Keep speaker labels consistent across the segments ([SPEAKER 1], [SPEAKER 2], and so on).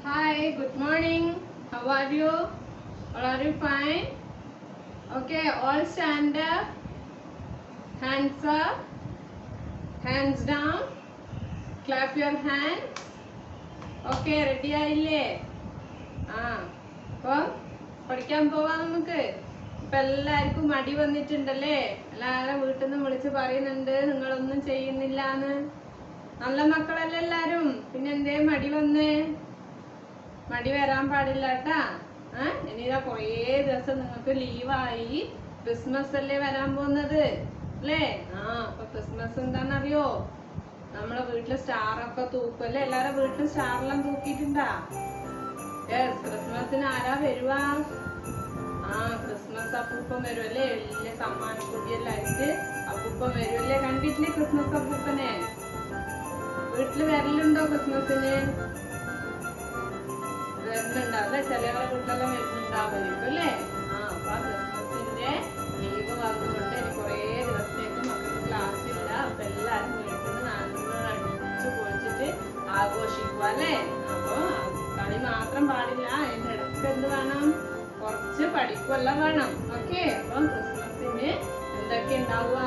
[SPEAKER 1] Hi, good morning. How are you? All are you fine? Okay, all stand up. Hands up. Hands down. Clap your hands. Okay, ready ആയില്ലേ? അപ്പം പഠിക്കാൻ പോവാം നമുക്ക്. ഇപ്പൊ എല്ലാവർക്കും മടി വന്നിട്ടുണ്ടല്ലേ? എല്ലാവരും വീട്ടിൽ നിന്ന് വിളിച്ച് പറയുന്നുണ്ട് നിങ്ങളൊന്നും ചെയ്യുന്നില്ലാന്ന്. നല്ല മക്കളല്ലേ എല്ലാരും? പിന്നെ എന്തേ മടി വന്നേ? മടി വരാൻ പാടില്ല കേട്ടാ. ഇനിതാ കുറേ ദിവസം നിങ്ങൾക്ക് ലീവായി. ക്രിസ്മസ് അല്ലേ വരാൻ പോകുന്നത് അല്ലേ? അപ്പൊ ക്രിസ്മസ് എന്താണെന്നറിയോ? നമ്മളെ വീട്ടില് സ്റ്റാറൊക്കെ തൂക്കുമല്ലേ? എല്ലാരും വീട്ടിൽ സ്റ്റാറെല്ലാം തൂക്കിയിട്ടുണ്ടാ? യെസ്, ക്രിസ്മസിന് ആരാ വരുവാ? ക്രിസ്മസ് അപ്പൂപ്പൻ വരുമല്ലേ? വലിയ സമ്മാനപ്പൊതിയെല്ലാം ആയിട്ട് അപ്പൂപ്പൻ വരുമല്ലേ? കണ്ടിട്ടില്ലേ ക്രിസ്മസ് അപ്പൂപ്പനെ? വീട്ടില് വരലുണ്ടോ ക്രിസ്മസിന്? വരുന്നുണ്ടാവില്ല, ചിലവരുടെ വീട്ടിലെല്ലാം വരുന്നുണ്ടാവുമായിരിക്കും അല്ലേ? അപ്പൊ ആ ക്രിസ്മസിന്റെ ലീവ് വന്നുകൊണ്ട് ഇനി കുറേ ദിവസത്തേക്ക് മക്കൾക്ക് ക്ലാസ് ഇല്ല. അപ്പൊ എല്ലാരും വീട്ടിൽ നിന്ന് അടിച്ചു പൊളിച്ചിട്ട് ആഘോഷിക്കുക അല്ലേ? അപ്പൊ കളി മാത്രം പാടില്ല, അതിന്റെ ഇടയ്ക്ക് എന്ത് വേണം? കുറച്ച് പഠിക്കുമെല്ലാം വേണം. ഓക്കെ, അപ്പൊ ക്രിസ്മസിന് എന്തൊക്കെ ഉണ്ടാവുക?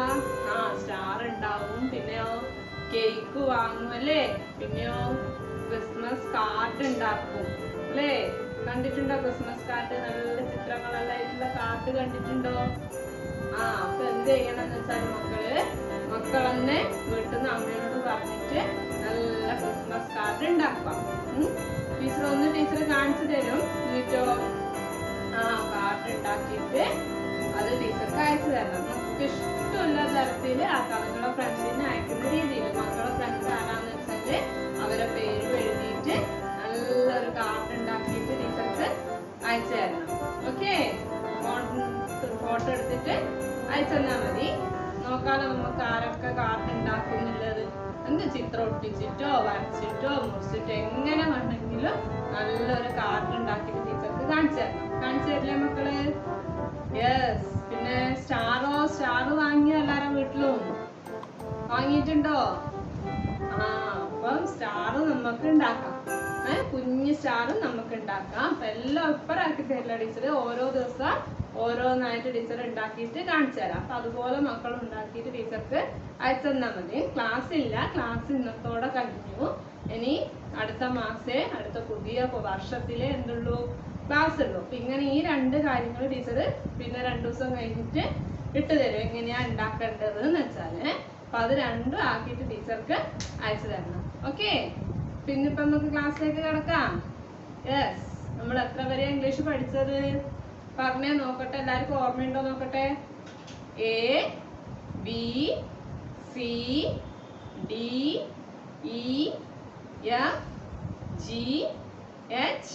[SPEAKER 1] സ്റ്റാർ ഉണ്ടാവും, പിന്നെയോ കേക്ക് വാങ്ങും അല്ലേ? പിന്നെയോ ക്രിസ്മസ് കാർഡ് ഉണ്ടാക്കും അല്ലേ? കണ്ടിട്ടുണ്ടോ ക്രിസ്മസ് കാർഡ്? നല്ല ചിത്രങ്ങളെല്ലാം ആയിട്ടുള്ള കാർഡ് കണ്ടിട്ടുണ്ടോ? അപ്പൊ എന്ത് ചെയ്യണമെന്ന് വെച്ചാൽ മക്കൾ തന്നെ വീട്ടിൽ നിന്ന് അമ്മയോട് പറഞ്ഞിട്ട് നല്ല ക്രിസ്മസ് കാർഡ് ഉണ്ടാക്കാം. ടീച്ചർ കാണിച്ചു തരും. എന്നിട്ടോ കാർഡ് ഉണ്ടാക്കിയിട്ട് അത് ടീച്ചർക്ക് അയച്ചു തരണം. നമുക്ക് ഇഷ്ടമുള്ള തരത്തിൽ ആക്കാം. നിങ്ങളുടെ ഫ്രണ്ട്സിന് അയക്കുന്ന രീതിയിൽ. മക്കളുടെ ഫ്രണ്ട്സ് ആരാന്ന് വെച്ചാല് അവരെ പേര് എഴുതിയിട്ട് നല്ലൊരു കാർഡ് ഉണ്ടാക്കിയിട്ട് ടീച്ചർക്ക് അയച്ചു തരണം. ഓക്കെ, ഫോട്ടോ എടുത്തിട്ട് അയച്ചു തന്നാൽ മതി. നോക്കാലോ നമുക്ക് ആരൊക്കെ കാർഡ് ഉണ്ടാക്കുന്നുള്ളത്. എന്ത് ചിത്രം ഒട്ടിച്ചിട്ടോ വരച്ചിട്ടോ മുറിച്ചിട്ടോ എങ്ങനെ വേണമെങ്കിലും നല്ലൊരു കാർഡ് ഉണ്ടാക്കിയിട്ട് ടീച്ചർക്ക് കാണിച്ചു തരണം. കാണിച്ചു തരില്ലേ മക്കള്? യെസ്. പിന്നെ സ്റ്റാർ വാങ്ങിയോ? എല്ലാരും വീട്ടിലും വാങ്ങിയിട്ടുണ്ടോ? അപ്പം സ്റ്റാർ നമുക്ക് ഉണ്ടാക്കാം. കുഞ്ഞു സ്റ്റാർ നമുക്ക് ഉണ്ടാക്കാം. അപ്പൊ എല്ലാം ഇപ്പറാക്കി തരില്ല ടീച്ചർ. ഓരോ ദിവസം ഓരോന്നായിട്ട് ടീച്ചർ ഉണ്ടാക്കിയിട്ട് കാണിച്ചു തരാം. അപ്പൊ അതുപോലെ മക്കൾ ഉണ്ടാക്കിയിട്ട് ടീച്ചർക്ക് അയച്ചു തന്നാൽ മതി. ക്ലാസ് ഇല്ല, ക്ലാസ് ഇന്നത്തോടെ കഴിഞ്ഞു. ഇനി അടുത്ത പുതിയ വർഷത്തിലെ എന്തുള്ളൂ? ക്ലാസ് ഉള്ളൂ. അപ്പൊ ഇങ്ങനെ ഈ രണ്ട് കാര്യങ്ങൾ ടീച്ചർ പിന്നെ 2 ദിവസം കഴിഞ്ഞിട്ട് ഇട്ട് തരും, എങ്ങനെയാ ഉണ്ടാക്കേണ്ടത് എന്ന് വെച്ചാല്. അപ്പൊ അത് രണ്ടും ആക്കിയിട്ട് ടീച്ചർക്ക് അയച്ചു തരണം. ഓക്കെ, പിന്നിപ്പൊ നമുക്ക് ക്ലാസ്സിലേക്ക് കിടക്കാം. യെസ്, നമ്മൾ എത്ര വരെ ഇംഗ്ലീഷ് പഠിച്ചത് പറഞ്ഞേ നോക്കട്ടെ. എല്ലാവർക്കും ഓർമ്മയുണ്ടോ നോക്കട്ടെ? A, B, C, D, E, F, G, H,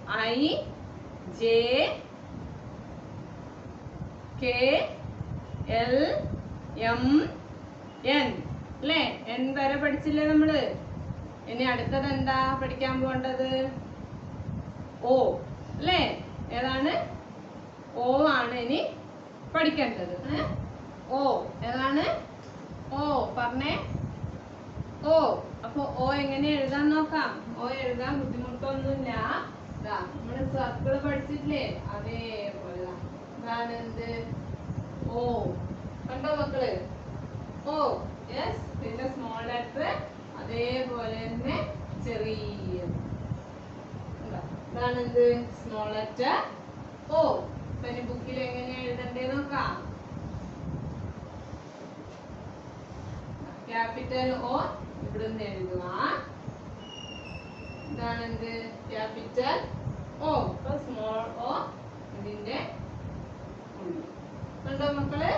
[SPEAKER 1] I, J, K, L, M, N അല്ലേ? N വരെ പഠിച്ചില്ലേ നമ്മള്? ഇനി അടുത്തത് എന്താ പഠിക്കാൻ പോകേണ്ടത്? O അല്ലേ? ഏതാണ്? O ആണ് ഇനി പഠിക്കേണ്ടത്. O ഏതാണ്? O പറഞ്ഞേ. O. അപ്പൊ O എങ്ങനെ എഴുതാൻ നോക്കാം. O എഴുതാൻ ബുദ്ധിമുട്ടൊന്നുമില്ല. നമ്മള് സർക്കിള് പഠിച്ചിട്ടില്ലേ? അതേപോലെ ഇതാണ് എന്ത്? O. കണ്ടോ മക്കള്? O. യെസ്. പിന്നെ സ്മോൾ ലെറ്റർ അതേപോലെ തന്നെ ചെറിയ ഇതാണ് എന്ത്? Small letter O. പിന്നെ ബുക്കിൽ എങ്ങനെയാ എഴുതണ്ടേ നോക്കാം. ക്യാപിറ്റൽ O ഇവിടുന്ന് എഴുതുക. ഇതാണ് എന്ത്? Capital O. സ്മോൾ O ഇതിന്റെ ഉള്ളിൽ. കണ്ടോ മക്കള്?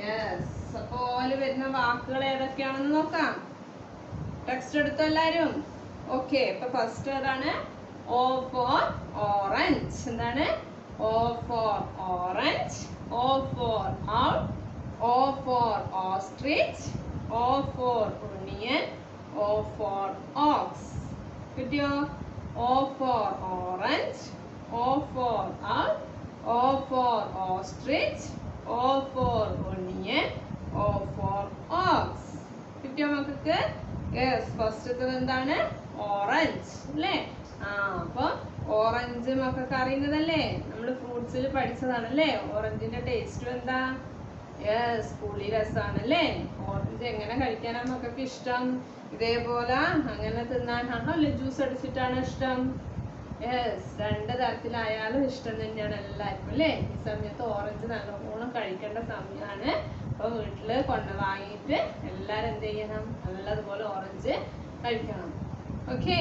[SPEAKER 1] യെസ്. അപ്പൊ ഓല് വരുന്ന വാക്കുകൾ ഏതൊക്കെയാണെന്ന് നോക്കാം. ടെക്സ്റ്റ് എടുത്തോ എല്ലാരും? ഓക്കെ, ഇപ്പൊ ഫസ്റ്റ് ഏതാണ്? O for orange. എന്താണ്? O for orange. O for owl. O for ostrich. O for onion. O for ox. കിട്ടിയോ? O for orange. O for owl. O for ostrich. O for onion. O for ox. കിട്ടിയോ മക്കൾക്ക്? Yes, ഫസ്റ്റത്തെ എന്താണ്? Orange അല്ലേ? അപ്പൊ orange മക്കൾക്ക് അറിയുന്നതല്ലേ, നമ്മള് ഫ്രൂട്ട്സിൽ പഠിച്ചതാണല്ലേ. ഓറഞ്ചിന്റെ ടേസ്റ്റും എന്താ? യെസ്, പുളി രസാണല്ലേ. ഓറഞ്ച് എങ്ങനെ കഴിക്കാനാണ് മക്കൾക്ക് ഇഷ്ടം? ഇതേപോലെ അങ്ങനെ തിന്നാനാണോ അല്ലെ ജ്യൂസ് അടിച്ചിട്ടാണോ ഇഷ്ടം? യെസ്, രണ്ട് തരത്തിലായാലും ഇഷ്ടം തന്നെയാണ് എല്ലാവർക്കും അല്ലേ. ഈ സമയത്ത് ഓറഞ്ച് നല്ലോണം കഴിക്കേണ്ട സമയമാണ്. അപ്പൊ വീട്ടില് വാങ്ങിയിട്ട് എല്ലാരും എന്ത് ചെയ്യണം? നല്ലതുപോലെ ഓറഞ്ച് കഴിക്കണം. ഓക്കെ.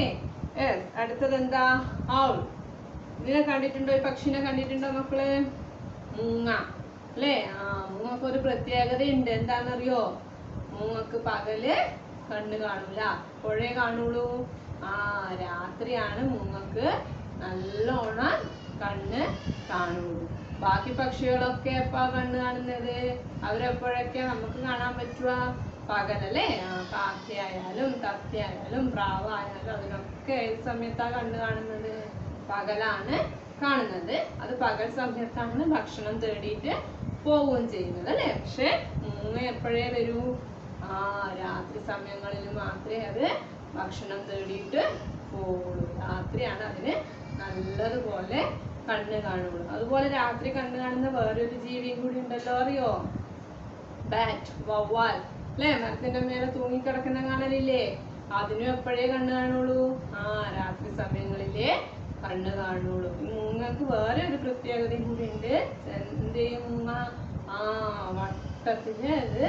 [SPEAKER 1] യെസ്, അടുത്തത് എന്താ? ഔൾ. ഇതിനെ കണ്ടിട്ടുണ്ടോ? ഈ പക്ഷിനെ കണ്ടിട്ടുണ്ടോ മക്കള്? മൂങ്ങ അല്ലേ. മൂങ്ങക്ക് ഒരു പ്രത്യേകതയുണ്ട്. എന്താണെന്നറിയോ? മൂങ്ങക്ക് പകല് കണ്ണ് കാണൂല, എപ്പോഴേ കാണുള്ളൂ? രാത്രിയാണ് മൂങ്ങക്ക് നല്ലോണം കണ്ണ് കാണുള്ളൂ. ബാക്കി പക്ഷികളൊക്കെ എപ്പാ കണ്ണ് കാണുന്നത്? അവരെപ്പോഴൊക്കെ നമുക്ക് കാണാൻ പറ്റുക? പകലല്ലേ. കാക്കയായാലും തത്തയായാലും പ്രാവായാലും അതിനൊക്കെ ഏത് സമയത്താ കണ്ണ് കാണുന്നത്? പകലാണ് കാണുന്നത്. അത് പകൽ സമയത്താണ് ഭക്ഷണം തേടിയിട്ട് പോവുകയും ചെയ്യുന്നത് അല്ലേ. പക്ഷെ മൂങ്ങ എപ്പോഴേ വരൂ? രാത്രി സമയങ്ങളിൽ മാത്രമേ അത് ഭക്ഷണം തേടിയിട്ട് പോവുള്ളൂ. രാത്രിയാണ് അതിന് നല്ലതുപോലെ കണ്ണ് കാണുള്ളൂ. അതുപോലെ രാത്രി കണ്ണ് കാണുന്ന വേറൊരു ജീവിയും കൂടി ഉണ്ടല്ലോ, അറിയോ? ബാറ്റ്, വവ്വാൽ അല്ലേ. മരത്തിന്റെ മേലെ തൂങ്ങിക്കിടക്കുന്ന കാണലില്ലേ? അതിനും എപ്പോഴേ കണ്ണ് കാണുള്ളൂ? രാത്രി സമയങ്ങളിലേ കണ്ണ് കാണുള്ളൂ. മൂങ്ങക്ക് വേറെ ഒരു പ്രത്യേകതയും കൂടി ഉണ്ട്. എന്ത് ചെയ്യും മൂങ്ങ? വട്ടത്തിന് അത്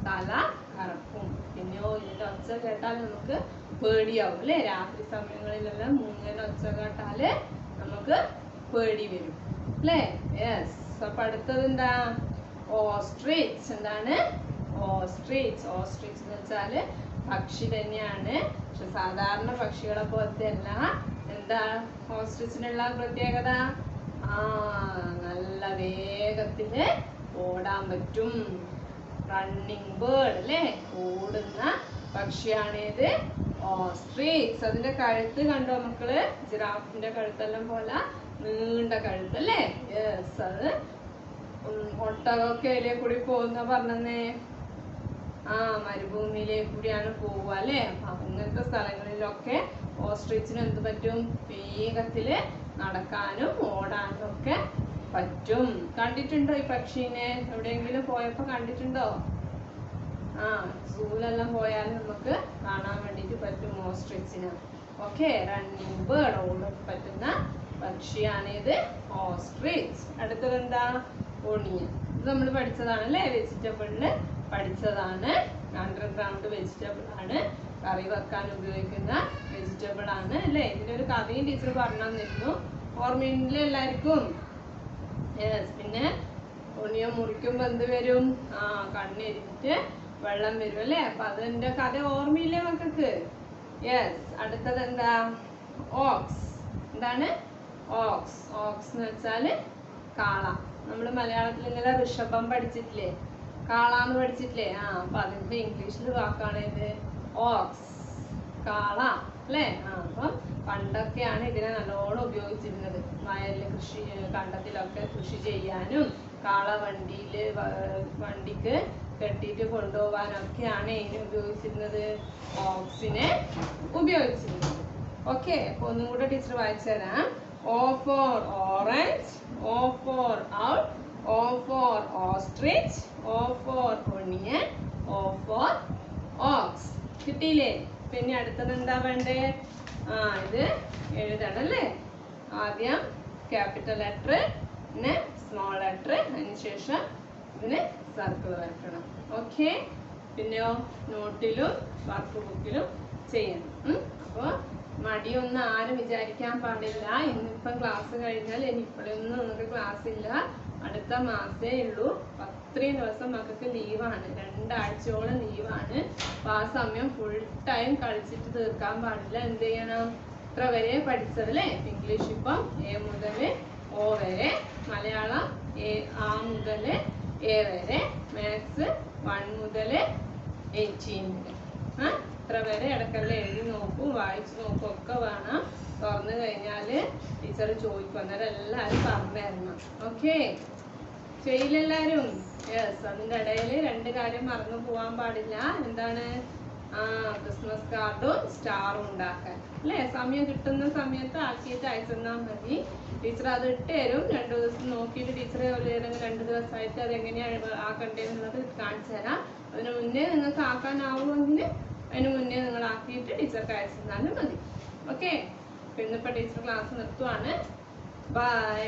[SPEAKER 1] തല കറക്കും. പിന്നെയോ ഇതിന്റെ ഒച്ച കേട്ടാൽ നമുക്ക് പേടിയാവും അല്ലേ. രാത്രി സമയങ്ങളിലെല്ലാം മൂങ്ങയുടെ ഒച്ച കേട്ടാല് നമുക്ക് പേടി വരും അല്ലേ. യെസ്. അപ്പൊ അടുത്തത് എന്താ? ഓസ്ട്രിച്ച്. എന്താണ്? ഓസ്ട്രിച്ച്. ഓസ്ട്രിച്ച് എന്ന് വെച്ചാല് പക്ഷി തന്നെയാണ്. പക്ഷെ സാധാരണ പക്ഷികളെ പോലത്തെ അല്ല. എന്താ ഓസ്ട്രിച്ചിനുള്ള പ്രത്യേകത? നല്ല വേഗത്തില് ഓടാൻ പറ്റും. റണ്ണിങ് ബേർഡ് അല്ലേ. ഓടുന്ന പക്ഷിയാണേത്? ഓസ്ട്രിച്ച്. അതിന്റെ കഴുത്ത് കണ്ടോ മക്കള്? ജിറാഫിന്റെ കഴുത്തെല്ലാം പോലെ നീണ്ട കഴുത്തല്ലേ. യെസ്, അത് ഒട്ടകമൊക്കെ അതിലെ കൂടി പോകുന്ന പറഞ്ഞേ. മരുഭൂമിയിലേക്ക് കൂടിയാണ് പോവുക അല്ലേ. അങ്ങനത്തെ സ്ഥലങ്ങളിലൊക്കെ ഓസ്ട്രിച്ചിന് എന്ത് പറ്റും? വേഗത്തില് നടക്കാനും ഓടാനും ഒക്കെ പറ്റും. കണ്ടിട്ടുണ്ടോ ഈ പക്ഷീനെ? എവിടെയെങ്കിലും പോയപ്പോ കണ്ടിട്ടുണ്ടോ? സൂലെല്ലാം പോയാൽ നമുക്ക് കാണാൻ വേണ്ടിട്ട് പറ്റും ഓസ്ട്രിച്ചിന്. ഓക്കെ. റണ്ണിങ് ബേർഡ്, ഓടാൻ പറ്റുന്ന പക്ഷിയാണിത് ഓസ്ട്രിച്ച്. അടുത്തത് എന്താ? ഒണിയൻ. ഇത് നമ്മൾ പഠിച്ചതാണ് അല്ലേ. വെജിറ്റബിളില് പഠിച്ചതാണ്. അണ്ടർഗ്രൗണ്ട് വെജിറ്റബിൾ ആണ്. കറി വെക്കാൻ ഉപയോഗിക്കുന്ന വെജിറ്റബിൾ ആണ് അല്ലേ. ഇതിന്റെ ഒരു കഥയും ടീച്ചർ പറഞ്ഞു തന്നിരുന്നു. ഓർമ്മയില്ലേ എല്ലാവർക്കും? യെസ്. പിന്നെ ഒണിയൻ മുറിക്കുമ്പോ എന്ത് വരും? കണ്ണെരിഞ്ഞിട്ട് വെള്ളം വരും അല്ലേ. അപ്പൊ അതിന്റെ കഥ ഓർമ്മയില്ലേ മക്കൾക്ക്? യെസ്. അടുത്തത് എന്താ? ഓക്സ്. എന്താണ്? ഓക്സ്. ഓക്സ് എന്ന് വെച്ചാല് കാള. നമ്മള് മലയാളത്തിൽ ഇങ്ങനെ ഋഷഭം പഠിച്ചിട്ടില്ലേ? കാളാന്ന് പഠിച്ചിട്ടില്ലേ? അപ്പൊ അതിന്റെ ഇംഗ്ലീഷിൽ വാക്കാണ് ഇത് ഓക്സ്. കാള അല്ലേ. അപ്പം പണ്ടൊക്കെയാണ് ഇതിനെ നല്ലോണം ഉപയോഗിച്ചിരുന്നത്. വയലില് കണ്ടത്തിലൊക്കെ കൃഷി ചെയ്യാനും കാള വണ്ടിക്ക് കെട്ടിയിട്ട് കൊണ്ടുപോകാനൊക്കെയാണ് ഇതിനെ ഉപയോഗിച്ചിരുന്നത്. ഓക്സിനെ ഉപയോഗിച്ചിരുന്നത്. ഓക്കെ. അപ്പൊ ഒന്നും കൂടെ ടീച്ചർ വായിച്ചു തരാം. O for orange, O for owl, O for ostrich, O for onion, O for ox. കിട്ടിയില്ലേ? പിന്നെ അടുത്തത് എന്താ വേണ്ടേ? ഇത് എഴുതണം അല്ലേ. ആദ്യം ക്യാപിറ്റൽ ലെറ്റർ, പിന്നെ സ്മോൾ ലെറ്റർ, അതിനുശേഷം ഇതിന് സർക്കിൾ വരക്കണം. ഓക്കെ. പിന്നെയോ നോട്ടിലും വർക്ക് ബുക്കിലും ചെയ്യണം. അപ്പോൾ മടിയൊന്നും ആരും വിചാരിക്കാൻ പാടില്ല. ഇന്നിപ്പം ക്ലാസ് കഴിഞ്ഞാൽ ഇനി ഇപ്പോഴൊന്നും നമുക്ക് ക്ലാസ് ഇല്ല. അടുത്ത മാസേ ഉള്ളൂ. അത്രയും ദിവസം മക്കൾക്ക് ലീവാണ്. 2 ആഴ്ചയോളം ലീവാണ്. അപ്പൊ ആ സമയം ഫുൾ ടൈം കളിച്ചിട്ട് തീർക്കാൻ പാടില്ല. എന്ത് ചെയ്യണം? ഇത്ര വരെ പഠിച്ചതല്ലേ. ഇംഗ്ലീഷ് ഇപ്പം A മുതൽ O വരെ, മലയാളം A മുതൽ A വരെ, മാത്സ് 1 മുതൽ 18 വരെ. ഇത്ര വരെ ഇടയ്ക്കല്ല എഴുതി നോക്കും, വായിച്ചു നോക്കും ഒക്കെ വേണം. തുറന്നു കഴിഞ്ഞാല് ടീച്ചർ ചോദിക്കും. അന്നേരം എല്ലാവരും പറഞ്ഞു തരണം. ഓക്കെ. ചെയ്യില്ലെല്ലാരും? യെസ്. അതിൻ്റെ ഇടയിൽ 2 കാര്യം മറന്നു പോവാൻ പാടില്ല. എന്താണ്? ക്രിസ്മസ് കാർഡും സ്റ്റാറും ഉണ്ടാക്കാൻ അല്ലേ. സമയം കിട്ടുന്ന സമയത്ത് ആക്കിയിട്ട് അയച്ചു തന്നാൽ മതി. ടീച്ചർ അത് ഇട്ട് തരും. 2 ദിവസം നോക്കിയിട്ട് ടീച്ചറെ ഏതെങ്കിലും 2 ദിവസമായിട്ട് അത് എങ്ങനെയാണ് ആക്കണ്ടേന്നുള്ളത് കാണിച്ചു തരാം. അതിന് മുന്നേ നിങ്ങൾക്ക് ആക്കാനാവുമെങ്കിൽ അതിന് മുന്നേ നിങ്ങൾ ആക്കിയിട്ട് ടീച്ചർക്ക് അയച്ചു തന്നാലും മതി. ഓക്കെ. ഇന്നിപ്പോൾ ടീച്ചർ ക്ലാസ് നിർത്തുവാണ്. ബൈ.